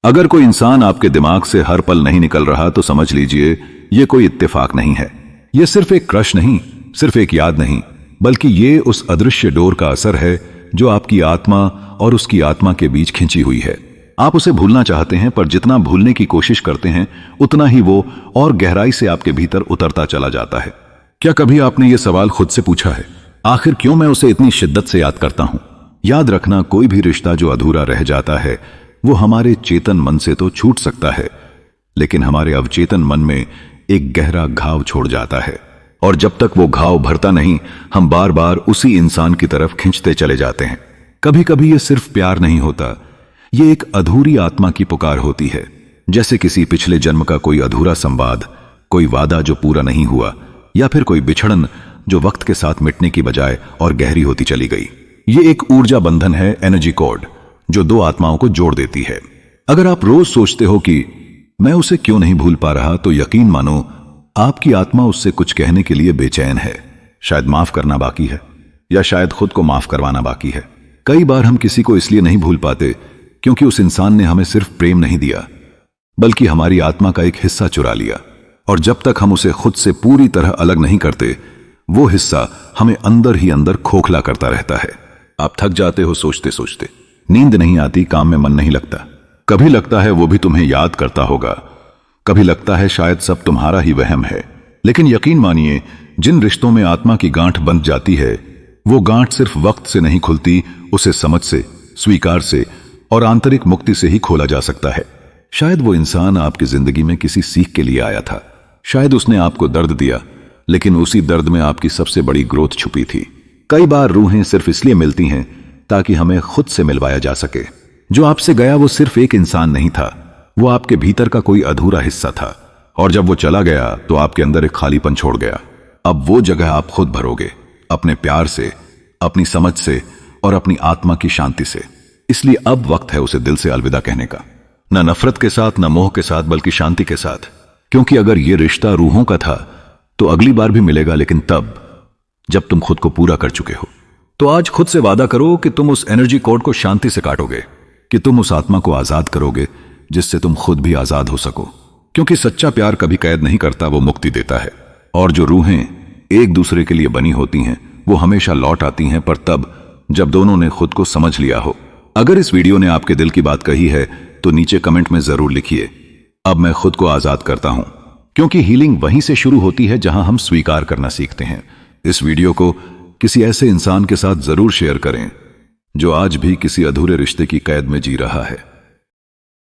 अगर कोई इंसान आपके दिमाग से हर पल नहीं निकल रहा तो समझ लीजिए ये कोई इत्तेफाक नहीं है। ये सिर्फ एक क्रश नहीं, सिर्फ एक याद नहीं, बल्कि ये उस अदृश्य डोर का असर है जो आपकी आत्मा और उसकी आत्मा के बीच खिंची हुई है। आप उसे भूलना चाहते हैं, पर जितना भूलने की कोशिश करते हैं उतना ही वो और गहराई से आपके भीतर उतरता चला जाता है। क्या कभी आपने ये सवाल खुद से पूछा है, आखिर क्यों मैं उसे इतनी शिद्दत से याद करता हूं? याद रखना, कोई भी रिश्ता जो अधूरा रह जाता है वो हमारे चेतन मन से तो छूट सकता है, लेकिन हमारे अवचेतन मन में एक गहरा घाव छोड़ जाता है, और जब तक वो घाव भरता नहीं हम बार बार उसी इंसान की तरफ खींचते चले जाते हैं। कभी कभी ये सिर्फ प्यार नहीं होता, ये एक अधूरी आत्मा की पुकार होती है, जैसे किसी पिछले जन्म का कोई अधूरा संवाद, कोई वादा जो पूरा नहीं हुआ, या फिर कोई बिछड़न जो वक्त के साथ मिटने की बजाय और गहरी होती चली गई। ये एक ऊर्जा बंधन है, एनर्जी कोड, जो दो आत्माओं को जोड़ देती है। अगर आप रोज सोचते हो कि मैं उसे क्यों नहीं भूल पा रहा, तो यकीन मानो आपकी आत्मा उससे कुछ कहने के लिए बेचैन है। शायद माफ करना बाकी है, या शायद खुद को माफ करवाना बाकी है। कई बार हम किसी को इसलिए नहीं भूल पाते क्योंकि उस इंसान ने हमें सिर्फ प्रेम नहीं दिया, बल्कि हमारी आत्मा का एक हिस्सा चुरा लिया, और जब तक हम उसे खुद से पूरी तरह अलग नहीं करते वो हिस्सा हमें अंदर ही अंदर खोखला करता रहता है। आप थक जाते हो सोचते सोचते, नींद नहीं आती, काम में मन नहीं लगता। कभी लगता है वो भी तुम्हें याद करता होगा, कभी लगता है शायद सब तुम्हारा ही वहम है। लेकिन यकीन मानिए, जिन रिश्तों में आत्मा की गांठ बंध जाती है वो गांठ सिर्फ वक्त से नहीं खुलती, उसे समझ से, स्वीकार से और आंतरिक मुक्ति से ही खोला जा सकता है। शायद वो इंसान आपकी जिंदगी में किसी सीख के लिए आया था, शायद उसने आपको दर्द दिया, लेकिन उसी दर्द में आपकी सबसे बड़ी ग्रोथ छुपी थी। कई बार रूहें सिर्फ इसलिए मिलती हैं ताकि हमें खुद से मिलवाया जा सके। जो आपसे गया वो सिर्फ एक इंसान नहीं था, वो आपके भीतर का कोई अधूरा हिस्सा था, और जब वो चला गया तो आपके अंदर एक खालीपन छोड़ गया। अब वो जगह आप खुद भरोगे, अपने प्यार से, अपनी समझ से और अपनी आत्मा की शांति से। इसलिए अब वक्त है उसे दिल से अलविदा कहने का, न नफरत के साथ, न मोह के साथ, बल्कि शांति के साथ। क्योंकि अगर ये रिश्ता रूहों का था तो अगली बार भी मिलेगा, लेकिन तब जब तुम खुद को पूरा कर चुके हो। तो आज खुद से वादा करो कि तुम उस एनर्जी कोड को शांति से काटोगे, कि तुम उस आत्मा को आजाद करोगे जिससे तुम खुद भी आजाद हो सको। क्योंकि सच्चा प्यार कभी कैद नहीं करता, वो मुक्ति देता है। और जो रूहें एक दूसरे के लिए बनी होती हैं वो हमेशा लौट आती हैं, पर तब जब दोनों ने खुद को समझ लिया हो। अगर इस वीडियो ने आपके दिल की बात कही है तो नीचे कमेंट में जरूर लिखिए, अब मैं खुद को आजाद करता हूं। क्योंकि हीलिंग वहीं से शुरू होती है जहां हम स्वीकार करना सीखते हैं। इस वीडियो को किसी ऐसे इंसान के साथ जरूर शेयर करें जो आज भी किसी अधूरे रिश्ते की कैद में जी रहा है।